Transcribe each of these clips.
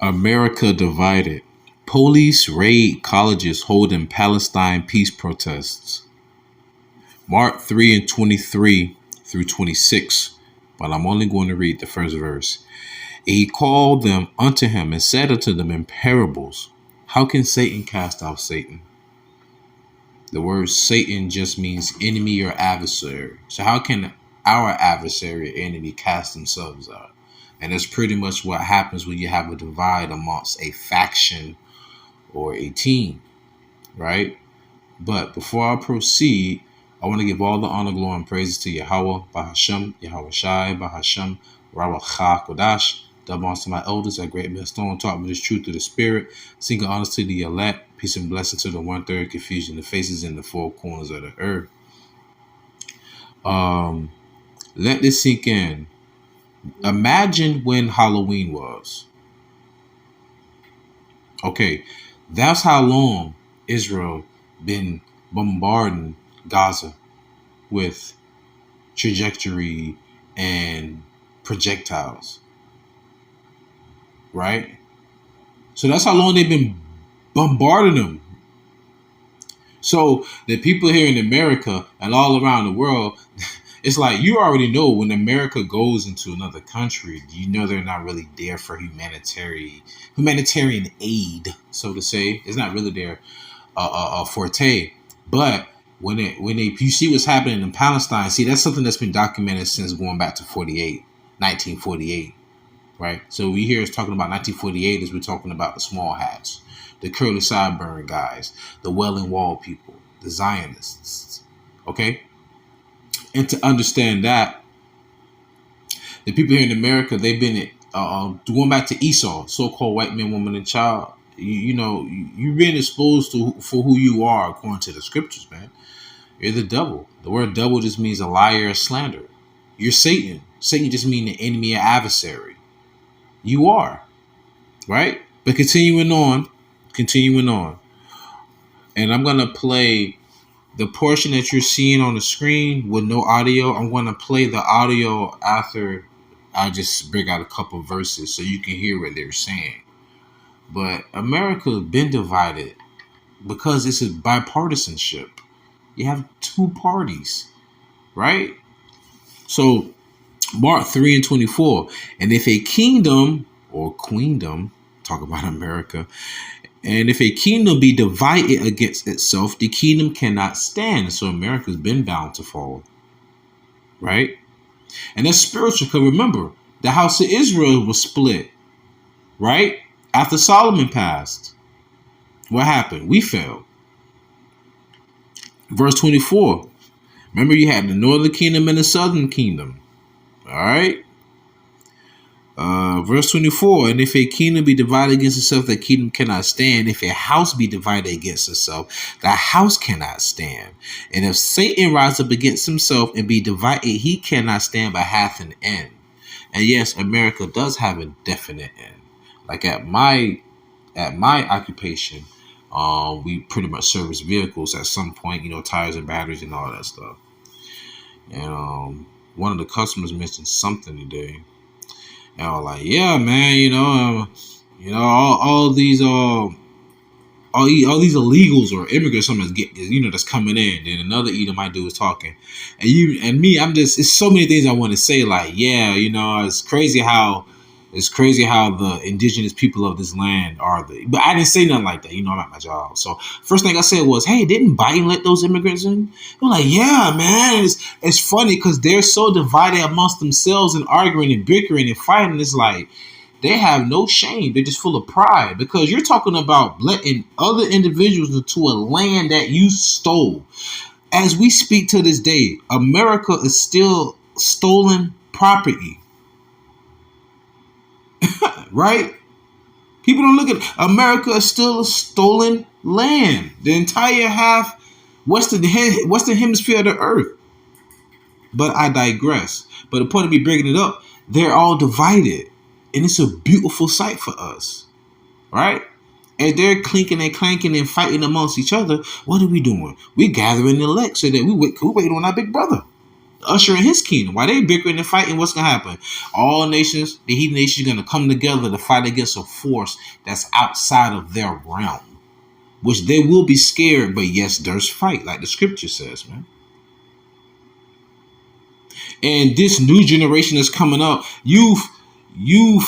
America divided. Police raid colleges holding Palestine peace protests. Mark 3 and 23 through 26. But I'm only going to read the first verse. And he called them unto him and said unto them in parables, how can Satan cast out Satan? The word Satan just means enemy or adversary. So how can our adversary or enemy cast themselves out? And that's pretty much what happens when you have a divide amongst a faction or a team, right? But before I proceed, I want to give all the honor, glory, and praises to Yahawah, Bahasham, YAHAWASHI, Bahasham, RAWACHAA, QADASH. Double honors to my elders at Great MILESTONE, taught me this truth through the Spirit. Single honors to the elect. Peace and blessing to the 1/3, confusion, the faces in the four corners of the earth. Let this sink in. Imagine when Halloween was. Okay, that's how long Israel been bombarding Gaza with trajectory and projectiles, right? So that's how long they've been bombarding them. So the people here in America and all around the world, it's like you already know when America goes into another country, you know they're not really there for humanitarian aid, so to say. It's not really their forte. But when you see what's happening in Palestine, see, that's something that's been documented since going back to 1948, right? So we hear us talking about 1948 as we're talking about the small hats, the curly sideburn guys, the Wailing Wall people, the Zionists, okay? And to understand that, the people here in America, they've been going back to ESAU, so-called white man, woman, and child. You've been exposed for who you are according to the scriptures, man. You're the devil. The word devil just means a liar, a slanderer. You're Satan. Satan just means the enemy or adversary. You are, right? But continuing on, and I'm gonna play the portion that you're seeing on the screen with no audio. I'm gonna play the audio after I just bring out a couple verses so you can hear what they're saying. But America has been divided because it's a bipartisanship. You have two parties, right? So Mark 3 and 24. And if a kingdom or queendom, talk about America, and if a kingdom be divided against itself, the kingdom cannot stand. So America's been bound to fall, right? And that's spiritual, because remember, the house of Israel was split, right? After Solomon passed, what happened? We fell. Verse 24. Remember, you had the northern kingdom and the southern kingdom. All right. Verse 24. And if a kingdom be divided against itself, the kingdom cannot stand. If a house be divided against itself, the house cannot stand. And if Satan rise up against himself and be divided, he cannot stand but hath an end. And yes, America does have a definite end. Like at my occupation, we pretty much service vehicles at some point, tires and batteries and all that stuff. And one of the customers mentioned something today, and I was like, "Yeah, man, all these illegals or immigrants, that's coming in." Then another Edomite dude was talking, and me, it's so many things I want to say. Like, yeah, it's crazy how the indigenous people of this land are but I didn't say nothing like that. I'm at my job. So first thing I said was, hey, didn't Biden let those immigrants in? They're like, yeah, man. It's funny because they're so divided amongst themselves and arguing and bickering and fighting. It's like they have no shame. They're just full of pride, because you're talking about letting other individuals into a land that you stole. As we speak to this day, America is still stolen property. Right? People don't look at it. America is still a stolen land. The entire western hemisphere of the earth. But I digress. But the point of me bringing it up, they're all divided. And it's a beautiful sight for us. Right? As they're clinking and clanking and fighting amongst each other, what are we doing? We're gathering the elect so that we wait on our big brother. usher in his kingdom. While they bickering and fighting, what's gonna happen? All nations, the heathen nations, are gonna come together to fight against a force that's outside of their realm, which they will be scared, but yes, there's fight, like the scripture says, man. And this new generation that's coming up, you've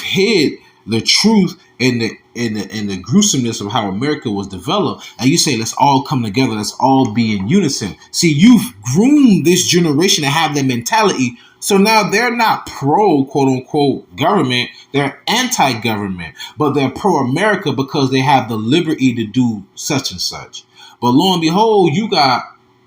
hid the truth and the gruesomeness of how America was developed, and you say let's all come together, let's all be in unison. See, you've groomed this generation to have that mentality, so now they're not pro quote unquote government, they're anti-government, but they're pro-America because they have the liberty to do such and such. But lo and behold,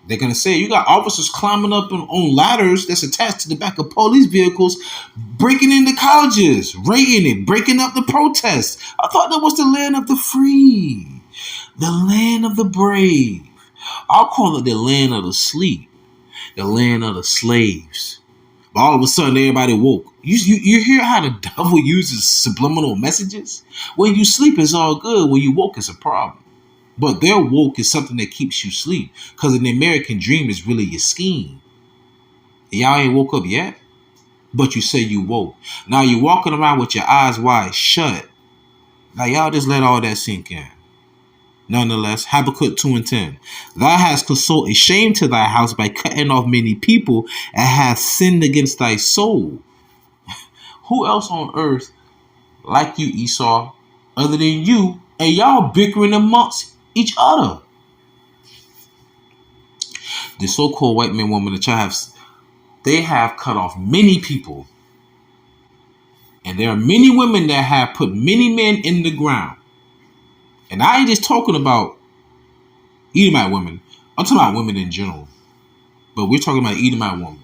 they're going to say you got officers climbing up on ladders that's attached to the back of police vehicles, breaking into colleges, raiding it, breaking up the protests. I thought that was the land of the free, the land of the brave. I'll call it the land of the sleep, the land of the slaves. But all of a sudden, everybody woke. You hear how the devil uses subliminal messages? When you sleep, it's all good. When you woke, it's a problem. But their woke is something that keeps you asleep. Because an American dream is really your scheme. Y'all ain't woke up yet, but you say you woke. Now you're walking around with your eyes wide shut. Like y'all just let all that sink in. Nonetheless, Habakkuk 2:10. Thou hast consulted shame to thy house by cutting off many people and hast sinned against thy soul. Who else on earth like you, Esau, other than you, and y'all bickering amongst each other? The so-called white man, woman, the child, they have cut off many people. And there are many women that have put many men in the ground. And I ain't just talking about Edomite women. I'm talking about women in general. But we're talking about Edomite women.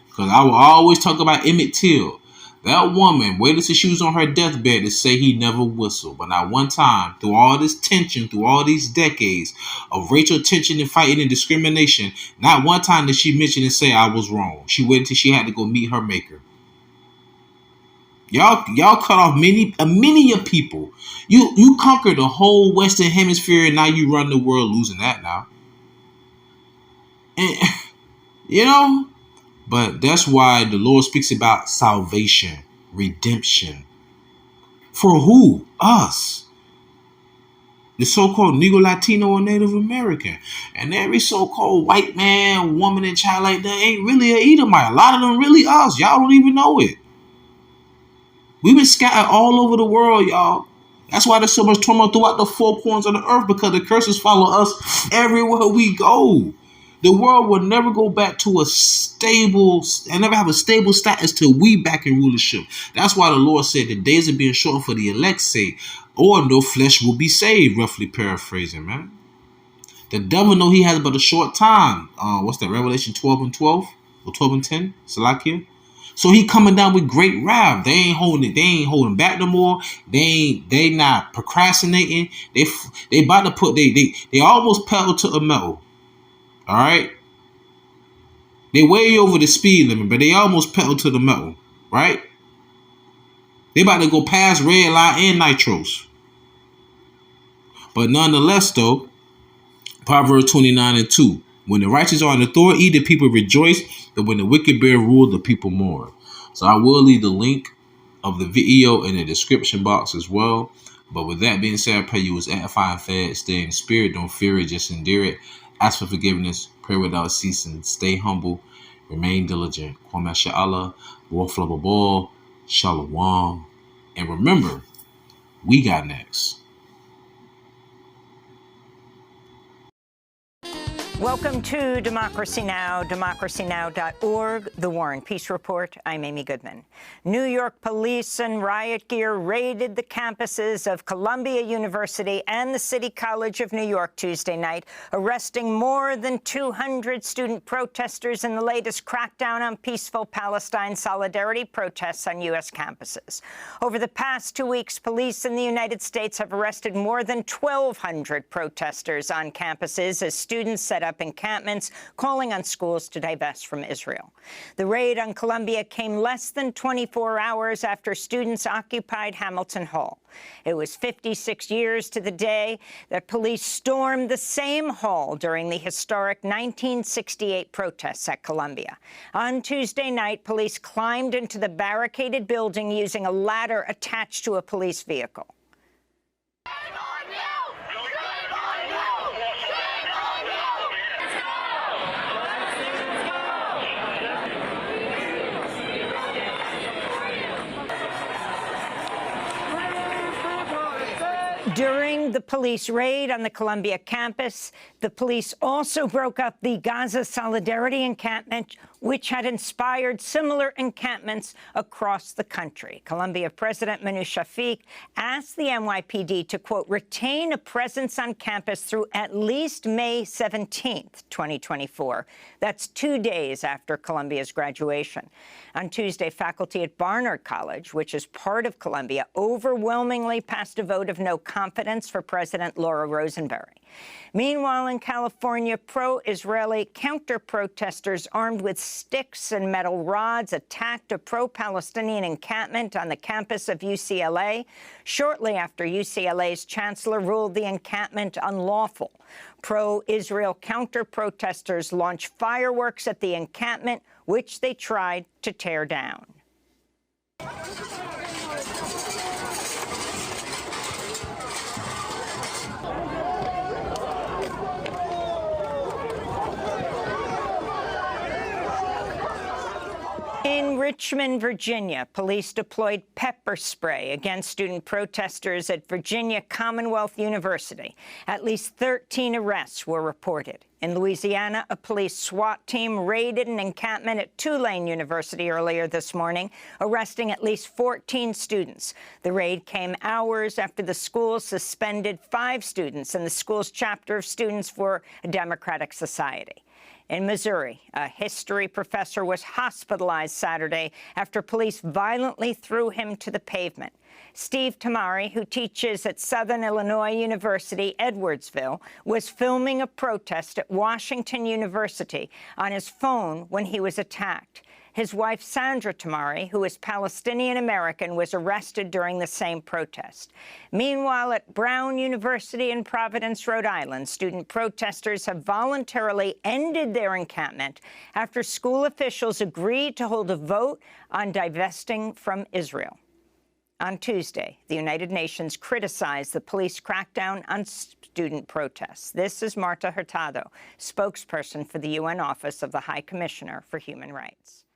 Because I will always talk about Emmett Till. That woman waited till she was on her deathbed to say he never whistled. But not one time, through all this tension, through all these decades of racial tension and fighting and discrimination, not one time did she mention and say I was wrong. She waited till she had to go meet her maker. Y'all cut off many of people. You conquered the whole Western Hemisphere, and now you run the world losing that now. And, you know, but that's why the Lord speaks about salvation, redemption. For who? Us. The so-called Negro, Latino, or Native American. And every so-called white man, woman, and child like that ain't really an Edomite. A lot of them really us. Y'all don't even know it. We've been scattered all over the world, y'all. That's why there's so much turmoil throughout the four corners of the earth, because the curses follow us everywhere we go. The world will never go back to a stable, and never have a stable status till we back in rulership. That's why the Lord said the days are being shortened for the elect's sake, or no flesh will be saved, roughly paraphrasing, man. The devil know he has but a short time. What's that, Revelation 12:12? Or 12:10? Salakia? So he coming down with great wrath. They ain't holding back no more. They not procrastinating. They about to put they almost pedal to the metal. All right. They way over the speed limit, but they almost pedal to the metal. Right. They about to go past red light and nitros. But nonetheless, though, Proverbs 29:2. When the righteous are in authority, the people rejoice, but when the wicked bear rule, the people mourn. So I will leave the link of the video in the description box as well. But with that being said, I pray you was edified and fed. Stay in the spirit. Don't fear it. Just endure it. Ask for forgiveness. Pray without ceasing. Stay humble. Remain diligent. YAHAWAH. Shalom. And remember, we got next. Welcome to Democracy Now!, democracynow.org, The War and Peace Report. I'm Amy Goodman. New York police and riot gear raided the campuses of Columbia University and the City College of New York Tuesday night, arresting more than 200 student protesters in the latest crackdown on peaceful Palestine solidarity protests on U.S. campuses. Over the past 2 weeks, police in the United States have arrested more than 1,200 protesters on campuses as students set up up encampments, calling on schools to divest from Israel. The raid on Columbia came less than 24 hours after students occupied Hamilton Hall. It was 56 years to the day that police stormed the same hall during the historic 1968 protests at Columbia. On Tuesday night, police climbed into the barricaded building using a ladder attached to a police vehicle. During the police raid on the Columbia campus, the police also broke up the Gaza Solidarity encampment, which had inspired similar encampments across the country. Columbia President Manu Shafiq asked the NYPD to, quote, retain a presence on campus through at least May 17th, 2024. That's 2 days after Columbia's graduation. On Tuesday, faculty at Barnard College, which is part of Columbia, overwhelmingly passed a vote of no confidence for President Laura Rosenberry. Meanwhile, in California, pro-Israeli counter-protesters armed with sticks and metal rods attacked a pro-Palestinian encampment on the campus of UCLA shortly after UCLA's chancellor ruled the encampment unlawful. Pro-Israel counter-protesters launched fireworks at the encampment, which they tried to tear down. In Richmond, Virginia, police deployed pepper spray against student protesters at Virginia Commonwealth University. At least 13 arrests were reported. In Louisiana, a police SWAT team raided an encampment at Tulane University earlier this morning, arresting at least 14 students. The raid came hours after the school suspended 5 students in the school's chapter of Students for a Democratic Society. In Missouri, a history professor was hospitalized Saturday after police violently threw him to the pavement. Steve Tamari, who teaches at Southern Illinois University, Edwardsville, was filming a protest at Washington University on his phone when he was attacked. His wife, Sandra Tamari, who is Palestinian-American, was arrested during the same protest. Meanwhile, at Brown University in Providence, Rhode Island, student protesters have voluntarily ended their encampment after school officials agreed to hold a vote on divesting from Israel. On Tuesday, the United Nations criticized the police crackdown on student protests. This is Marta Hurtado, spokesperson for the UN Office of the High Commissioner for Human Rights.